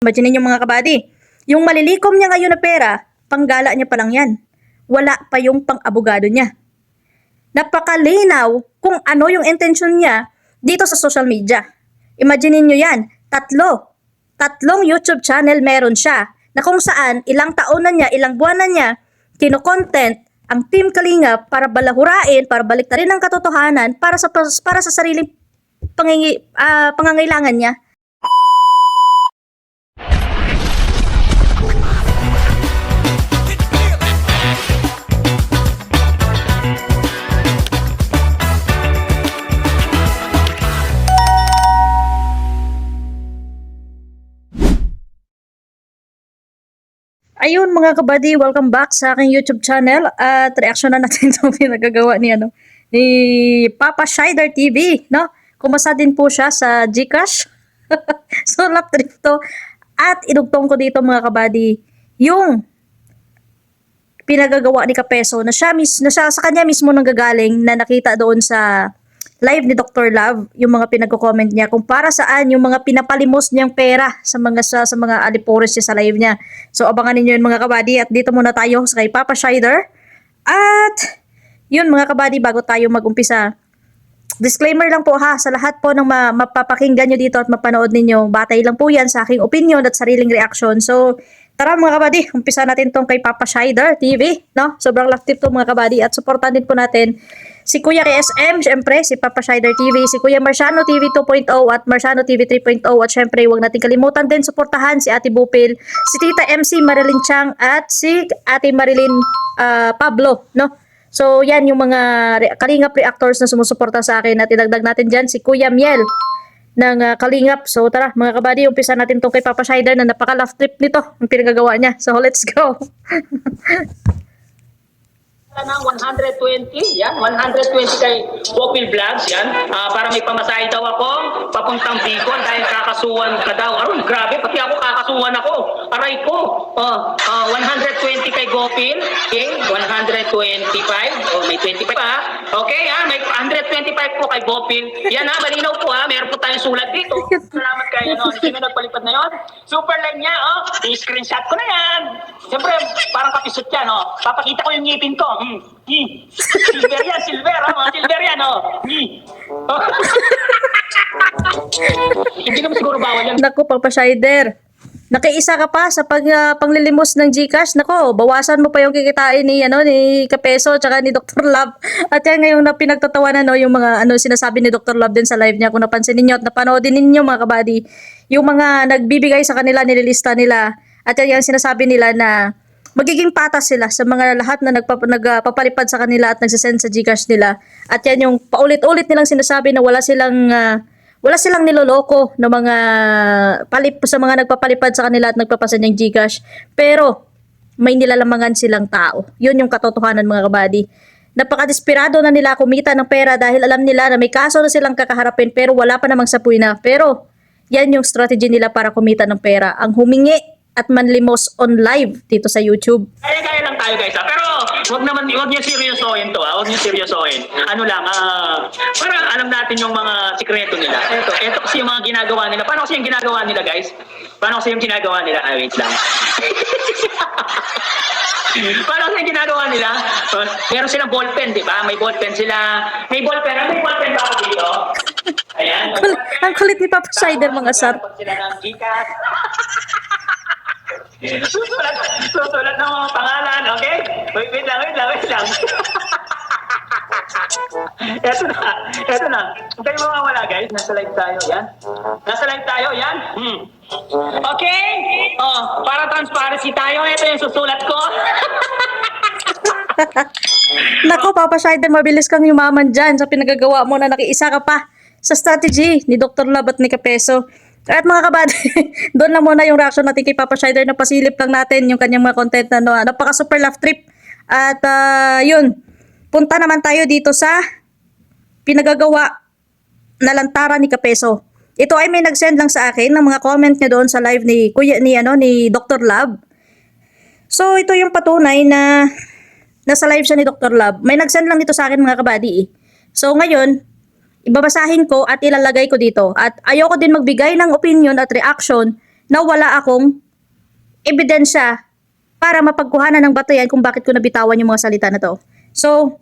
Imagine niyo mga kabady, yung malilikom niya ngayon na pera, panggala niya pa lang yan. Wala pa yung pang-abogado niya. Napakalinaw kung ano yung intention niya dito sa social media. Imagine niyo yan, tatlong YouTube channel meron siya na kung saan ilang taon na niya, ilang buwan na niya, kino-content ang Team Kalingap para balahurain, para baliktarin ang katotohanan para sa sariling pangangailangan niya. Ayun mga kabady, welcome back sa aking YouTube channel at reaction na natin itong pinagagawa ni Papa Shider TV, no? Kumasa din po siya sa GCash. So lap trip to. At idugtong ko dito mga kabady yung pinagagawa ni Kapeso na siya sa kanya mismo nanggagaling na nakita doon sa live ni Dr. Love, yung mga pinagko-comment niya kung para saan yung mga pinapalimos niyang pera sa mga alipores niya sa live niya. So abangan niyo yun mga kabady at dito muna tayo sa kay Papa Shider. At yun mga kabady, bago tayo mag-umpisa, disclaimer lang po ha, sa lahat po ng mapapakinggan nyo dito at mapanood ninyo, batay lang po yan sa aking opinion at sariling reaction. So tara mga kabady, umpisa natin tong kay Papa Shider TV, no? Sobrang active to mga kabady at supportan din po natin si Kuya KSM, syempre si Papa Shider TV, si Kuya Marciano TV 2.0 at Marciano TV 3.0 at syempre huwag natin kalimutan din suportahan si Ate Bupil, si Tita MC Marilyn Chang at si Ate Marilyn Pablo, no? So yan yung mga Kalingap reactors na sumusuporta sa akin at idagdag natin dyan si Kuya Miel ng Kalingap. So tara mga kabady, umpisa natin tong kay Papa Shider na napaka-laugh trip nito ang pinagagawa niya. So let's go. Ng 120, yan, 120 kay Bopil Vlogs, yan, para may pamasahe daw ako, papuntang Bicol dahil kakasuhan ka daw. Aron, grabe, pati ako kakasuhan ako, aray ko. 120 kay Bopil, okay, 125, may 25 pa, okay, may 125 po kay Bopil. Yan malinaw po meron po tayong sulat dito. Salamat kay, sino nagpalipad na yon? Super line niya, i-screenshot ko na yan. Siyempre, parang kapisot yan, papakita ko yung ngipin ko. Silver yan, mga silver yan, Hindi naman siguro bawal yan. Naku, Papa Shider, nakiisa ka pa sa panglilimos ng GCash. Nako, bawasan mo pa yung kikitain ni Kapeso tsaka ni Dr. Love. At yan ngayon na pinagtatawanan yung mga sinasabi ni Dr. Love din sa live niya. Kung napansin ninyo at napanoodin ninyo mga kabady, yung mga nagbibigay sa kanila, nililista nila. At yan yung sinasabi nila na magiging patas sila sa mga lahat na nagpapalipad sa kanila at nagsasend sa GCash nila. At yan yung paulit-ulit nilang sinasabi na wala silang niloloko ng mga sa mga nagpapalipad sa kanila at nagpapasend ng GCash. Pero may nilalamangan silang tao. Yun yung katotohanan mga kabady. Napakadesperado na nila kumita ng pera dahil alam nila na may kaso na silang kakaharapin pero wala pa namang sapuy na. Pero yan yung strategy nila para kumita ng pera. Ang humingi at manlimos on live dito sa YouTube. Kaya lang tayo guys, pero wag niyo seryosohin to, wag niyo seryosohin. Ano lang, para alam natin yung mga sikreto nila. Ito kasi yung mga ginagawa nila. Paano kasi yung ginagawa nila guys? Paano kasi yung ginagawa nila? Wait lang. Paano kasi yung ginagawa nila? Meron silang ballpen, di ba? May ballpen sila. May ballpen ba ako dito? Ayan. Ang kulit ni Papa Shider mga sar. Sila ng GCash. Susulat ng mga pangalan, okay? Wait lang. Eto na. Huwag kayo mawawala guys. Nasa live tayo, yan. Okay? Para transparency tayo, ito yung susulat ko. Nako, Papa Shider, mabilis kang yumaman dyan sa pinagagawa mo na nakiisa ka pa sa strategy ni Dr. Love at ni Kapeso. At mga kabady, doon lang muna yung reaction natin kay Papa Shider na pasilip lang natin yung kanyang mga content na napaka super laugh trip. At yun, punta naman tayo dito sa pinagagawa na lantara ni Kapeso. Ito ay may nag-send lang sa akin ng mga comment niya doon sa live ni Dr. Love. So ito yung patunay na nasa live siya ni Dr. Love. May nag-send lang dito sa akin mga kabady. So ngayon, ibabasahin ko at ilalagay ko dito. At ayoko din magbigay ng opinion at reaction na wala akong ebidensya para mapagkuhanan ng batayan kung bakit ko nabitawan yung mga salita na to. So,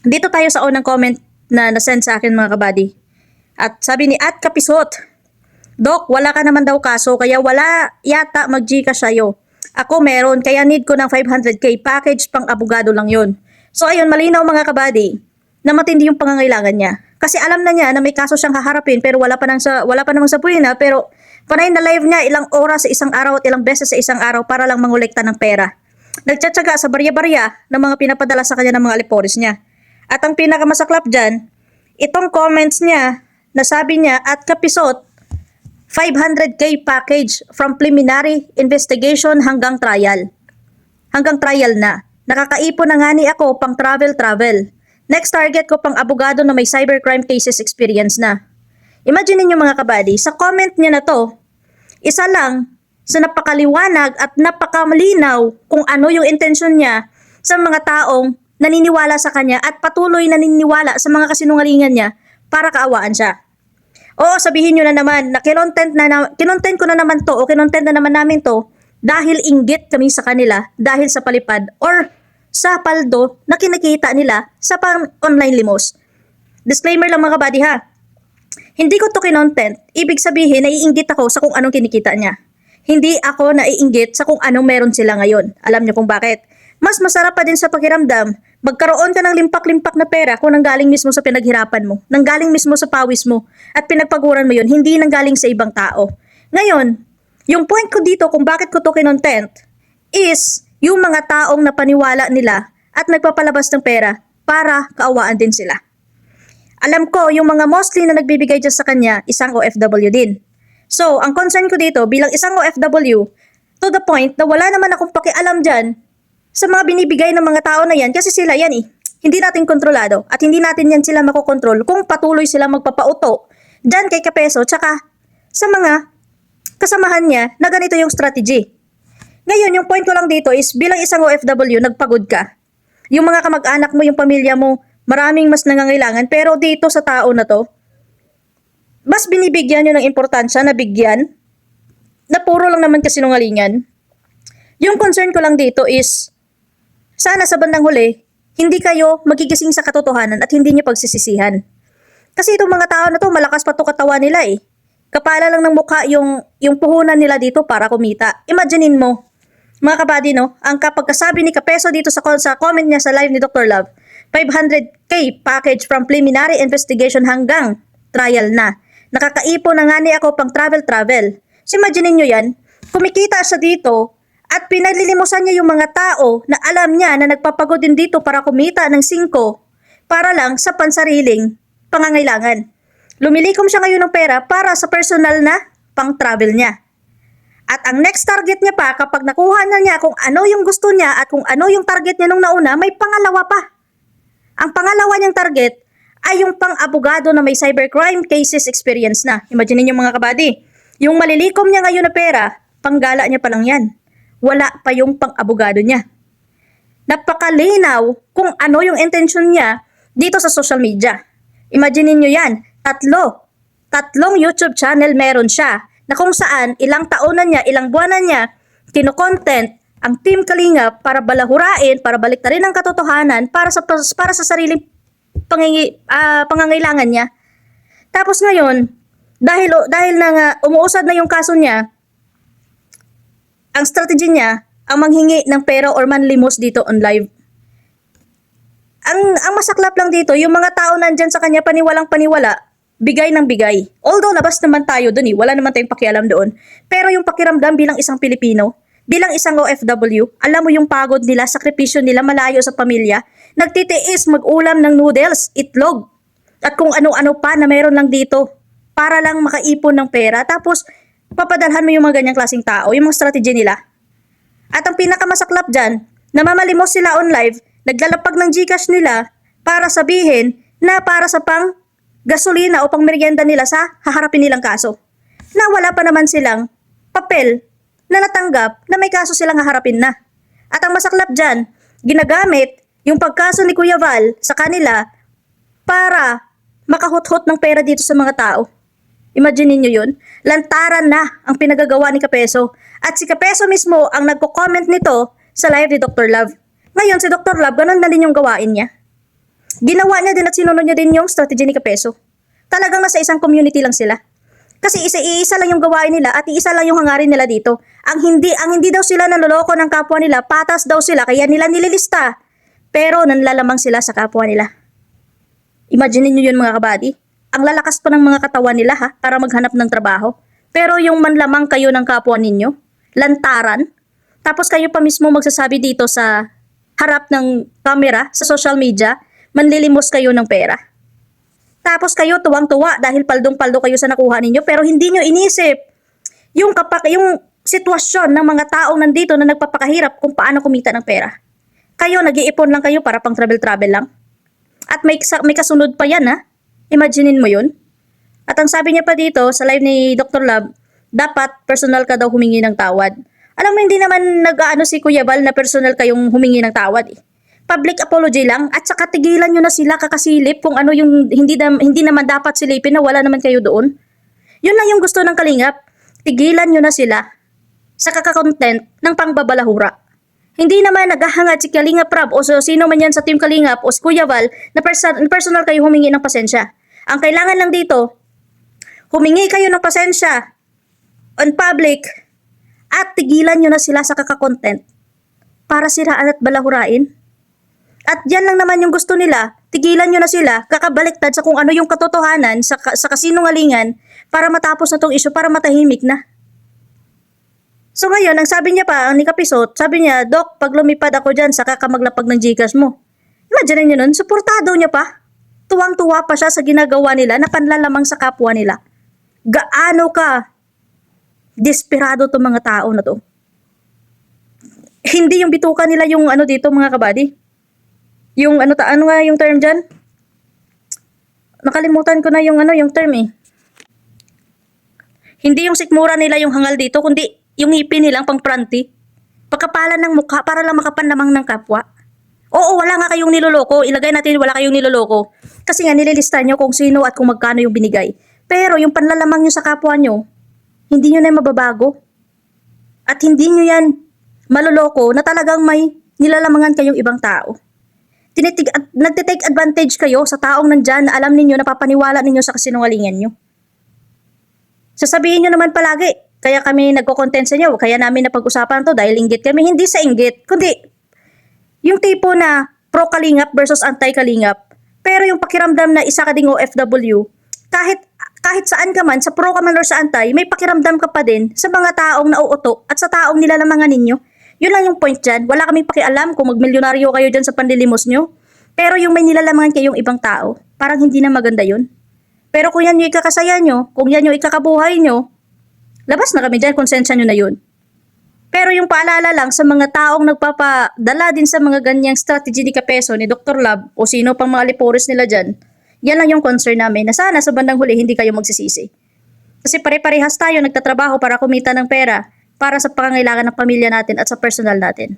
dito tayo sa unang comment na nasend sa akin mga kabady. At sabi ni Kapisot, Dok, wala ka naman daw kaso kaya wala yata mag-Gcash sa'yo. Ako meron kaya need ko ng 500k package pang abogado lang yun. So ayun, malinaw mga kabady na matindi yung pangangailangan niya. Kasi alam na niya na may kaso siyang haharapin pero wala pa namang sa puwina pero panay na live niya ilang oras sa isang araw at ilang beses sa isang araw para lang mangolekta ng pera. Nagtsatsaga sa barya-barya ng mga pinapadala sa kanya ng mga alipores niya. At ang pinakamasaklap dyan, itong comments niya na sabi niya at Kapisot, 500k package from preliminary investigation hanggang trial. Hanggang trial na. Nakakaipon na nga ni ako pang travel. Next target ko pang abogado na may cybercrime cases experience na. Imagine niyo mga kabady, sa comment niya na to, isa lang sa napakaliwanag at napakamalinaw kung ano yung intensyon niya sa mga taong naniniwala sa kanya at patuloy naniniwala sa mga kasinungalingan niya para kaawaan siya. Oo, sabihin niyo na naman na kinontent ko na naman to o kinontent na naman namin to dahil inggit kami sa kanila dahil sa palipad or sa paldo na kinikita nila sa online limos. Disclaimer lang mga kabady ha. Hindi ko to kinontent, ibig sabihin naiinggit ako sa kung anong kinikita niya. Hindi ako naiinggit sa kung anong meron sila ngayon. Alam niyo kung bakit? Mas masarap pa din sa pakiramdam, magkaroon ka ng limpak-limpak na pera kung nanggaling mismo sa pinaghirapan mo, nanggaling mismo sa pawis mo, at pinagpaguran mo yun, hindi nanggaling sa ibang tao. Ngayon, yung point ko dito kung bakit ko to kinontent is yung mga taong napaniwala nila at nagpapalabas ng pera para kaawaan din sila. Alam ko, yung mga mostly na nagbibigay dyan sa kanya, isang OFW din. So, ang concern ko dito, bilang isang OFW, to the point na wala naman akong pakialam dyan sa mga binibigay ng mga tao na yan, kasi sila yan eh. Hindi natin kontrolado at hindi natin yan sila makokontrol kung patuloy sila magpapauto dyan kay Kapeso tsaka sa mga kasamahan niya na ganito yung strategy. Ngayon, yung point ko lang dito is bilang isang OFW, nagpagod ka. Yung mga kamag-anak mo, yung pamilya mo, maraming mas nangangailangan. Pero dito sa tao na to, mas binibigyan nyo ng importansya na bigyan na puro lang naman kasinungalingan. Yung concern ko lang dito is, sana sa bandang huli, hindi kayo magigising sa katotohanan at hindi nyo pagsisisihan. Kasi itong mga tao na to, malakas pa to katawan nila eh. Kapala lang ng mukha yung puhunan nila dito para kumita. Imaginein mo, mga kabady no, ang kapagkasabi ni Kapeso dito sa comment niya sa live ni Dr. Love, 500k package from preliminary investigation hanggang trial na. Nakakaipon na nga ni ako pang travel. So imaginein nyo yan, kumikita siya dito at pinaglilimusan niya yung mga tao na alam niya na nagpapagod din dito para kumita ng 5 para lang sa pansariling pangangailangan. Lumilikom siya ngayon ng pera para sa personal na pang-travel niya. At ang next target niya pa, kapag nakuha na niya kung ano yung gusto niya at kung ano yung target niya nung nauna, may pangalawa pa. Ang pangalawa niyang target ay yung pang-abogado na may cybercrime cases experience na. Imagine niyo mga kabady, yung malilikom niya ngayon na pera, panggala niya pa lang yan. Wala pa yung pang-abogado niya. Napakalinaw kung ano yung intention niya dito sa social media. Imagine niyo yan, tatlong YouTube channel meron siya na kung saan ilang taon na niya, ilang buwan na niya, kino-content ang Team Kalingap para balahurain, para baliktarin ang katotohanan para sa sariling pangangailangan niya. Tapos ngayon, dahil na nga umuusad na yung kaso niya, ang strategy niya, ang manghingi ng pera or manlimos dito on live. Ang masaklap lang dito, yung mga tao nandyan sa kanya paniwalang paniwala, bigay ng bigay. Although labas naman tayo dun eh, wala naman tayong pakialam doon. Pero yung pakiramdam bilang isang Pilipino, bilang isang OFW, alam mo yung pagod nila, sakripisyo nila, malayo sa pamilya, nagtitiis mag-ulam ng noodles, itlog, at kung ano-ano pa na meron lang dito para lang makaipon ng pera. Tapos, papadalhan mo yung mga ganyang klaseng tao, yung mga strategy nila. At ang pinakamasaklap dyan, namamalimos sila on live, naglalapag ng Gcash nila para sabihin na para sa pang gasolina o pang merienda nila sa haharapin nilang kaso. Na wala pa naman silang papel na natanggap na may kaso silang haharapin na. At ang masaklap dyan, ginagamit yung pagkaso ni Kuya Val sa kanila para makahuthot ng pera dito sa mga tao. Imagine niyo yun. Lantaran na ang pinagagawa ni Kapeso. At si Kapeso mismo ang nagko-comment nito sa live ni Dr. Love. Ngayon, si Dr. Love, ganun na din yung gawain niya. Ginawa niya din at sinunod niya din yung strategy ni Kapeso. Talagang nasa isang community lang sila. Kasi iisa lang yung gawain nila at iisa lang yung hangarin nila dito. Ang hindi daw sila nanloloko ng kapwa nila, patas daw sila, kaya nila nililista. Pero nanlalamang sila sa kapwa nila. Imagine niyo yun mga kabady. Ang lalakas pa ng mga katawan nila para maghanap ng trabaho. Pero yung manlamang kayo ng kapwa ninyo, lantaran, tapos kayo pa mismo magsasabi dito sa harap ng camera, sa social media, manlilimos kayo ng pera. Tapos kayo tuwang-tuwa dahil paldong-paldo kayo sa nakuha ninyo, pero hindi nyo inisip yung sitwasyon ng mga taong nandito na nagpapakahirap kung paano kumita ng pera. Kayo, nag-iipon lang kayo para pang travel-travel lang. At may kasunod pa yan Imaginein mo yun. At ang sabi niya pa dito sa live ni Dr. Love, dapat personal ka daw humingi ng tawad. Alam mo, hindi naman nag-aano si Kuya Bal na personal kayong humingi ng tawad Public apology lang at saka tigilan nyo na sila kakasilip kung ano yung hindi naman dapat silipin na wala naman kayo doon. Yun lang yung gusto ng Kalingap. Tigilan nyo na sila sa kakakontent ng pangbabalahura. Hindi naman naghahangad si Kalingap Rab o sino man yan sa Team Kalingap o si Kuya Val na personal kayo humingi ng pasensya. Ang kailangan lang dito, humingi kayo ng pasensya on public at tigilan nyo na sila sa kakakontent para siraan at balahurain. At yan lang naman yung gusto nila, tigilan nyo na sila, kakabaliktad sa kung ano yung katotohanan sa kasinungalingan para matapos na tong issue, para matahimik na. So ngayon, ang sabi niya pa, ang ni Kapisot, sabi niya, Dok, pag lumipad ako dyan, saka ka maglapag ng Gcash mo. Imagine niyo nun, suportado niya pa. Tuwang-tuwa pa siya sa ginagawa nila na panlalamang sa kapwa nila. Gaano ka desperado to mga tao na to. Hindi yung bituka nila yung dito mga kabady. Yung ano nga yung term dyan? Nakalimutan ko na yung yung term Hindi yung sikmura nila yung hangal dito, kundi yung ngipin nilang pang pranti. Pagkapalan ng mukha para lang makapanlamang ng kapwa. Oo, wala nga kayong niloloko. Ilagay natin wala kayong niloloko. Kasi nga nililista nyo kung sino at kung magkano yung binigay. Pero yung panlalamang nyo sa kapwa nyo, hindi nyo na mababago. At hindi nyo yan maloloko na talagang may nilalamangan kayong ibang tao. Nagtitake advantage kayo sa taong nandyan na alam ninyo, napapaniwala ninyo sa kasinungalingan nyo. Sasabihin nyo naman palagi, kaya kami nagko-content sa inyo, kaya namin napag-usapan to dahil inggit kami. Hindi sa inggit, kundi yung tipo na pro-Kalingap versus anti-Kalingap. Pero yung pakiramdam na isa ka ding OFW, kahit saan ka man, sa pro ka man or sa anti, may pakiramdam ka pa din sa mga taong nauuto at sa taong nilalamangan ninyo. Yun lang yung point dyan. Wala kaming pakialam kung magmilyonaryo kayo dyan sa panlilimos nyo. Pero yung may nilalamangan kayong ibang tao, parang hindi na maganda yun. Pero kung yan yung ikakasaya nyo, kung yan yung ikakabuhay nyo, labas na kami dyan, konsensya nyo na yun. Pero yung paalala lang sa mga taong nagpapadala din sa mga ganyang strategy ni Kapeso, ni Dr. Love, o sino pang mga liporis nila dyan, yan lang yung concern namin, na sana sa bandang huli hindi kayo magsisisi. Kasi pare-parehas tayo nagtatrabaho para kumita ng pera, para sa pangangailangan ng pamilya natin at sa personal natin.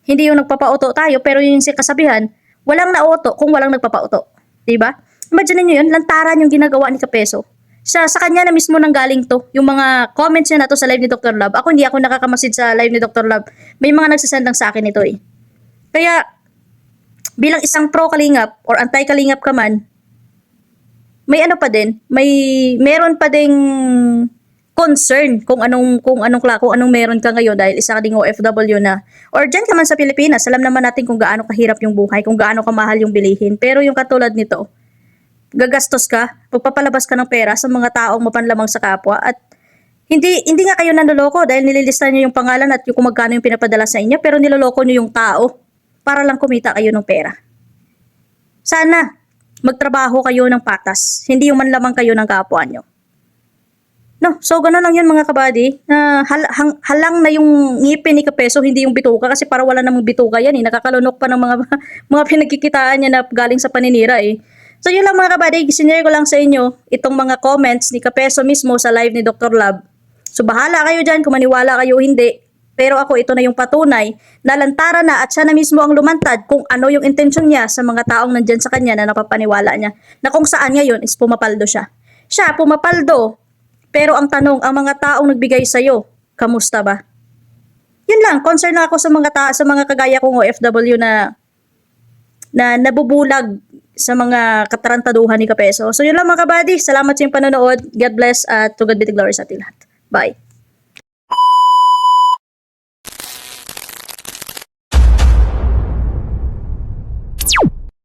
Hindi yung nagpapauto tayo, pero yung kasabihan, walang nauto kung walang nagpapauto. Diba? Imagine niyo yun, lantaran yung ginagawa ni Kapeso. Sa kanya na mismo nang galing to, yung mga comments niya na to sa live ni Dr. Love. Hindi ako nakakamasid sa live ni Dr. Love. May mga nagsasend lang sa akin ito Kaya, bilang isang pro-Kalingap or anti-Kalingap ka man, may pa din, meron pa ding concern kung anong meron ka ngayon dahil isa ka ding OFW na. Or dyan ka man sa Pilipinas, alam naman natin kung gaano kahirap yung buhay, kung gaano kamahal yung bilihin. Pero yung katulad nito, gagastos ka, pagpapalabas ka ng pera sa mga taong mapanlamang sa kapwa at hindi nga kayo nanloloko dahil nililista niyo yung pangalan at yung kung magkano yung pinapadala sa inyo, pero niloloko niyo yung tao para lang kumita kayo ng pera. Sana magtrabaho kayo ng patas, hindi yung manlamang kayo ng kapwa nyo. No, so gano'n lang yun mga kabady, na halang na yung ngipin ni Kapeso, hindi yung bituka, kasi para wala namang bituka yan nakakalunok pa ng mga pinagkikitaan niya na galing sa paninira So yun lang mga kabady, sinare ko lang sa inyo itong mga comments ni Kapeso mismo sa live ni Dr. Love. So bahala kayo dyan kung maniwala kayo o hindi. Pero ako, ito na yung patunay na lantaran na at siya na mismo ang lumantad kung ano yung intensyon niya sa mga taong nandyan sa kanya na napapaniwala niya. Na kung saan ngayon is pumapaldo siya. Siya pumapaldo Pero ang tanong, ang mga taong nagbigay sa'yo, kamusta ba? Yun lang, concern lang ako sa mga sa mga kagaya kong OFW na nabubulag sa mga katarantaduhan ni Kapeso. So yun lang mga kabady, salamat sa iyong panonood. God bless at to God be the glory sa ating lahat. Bye.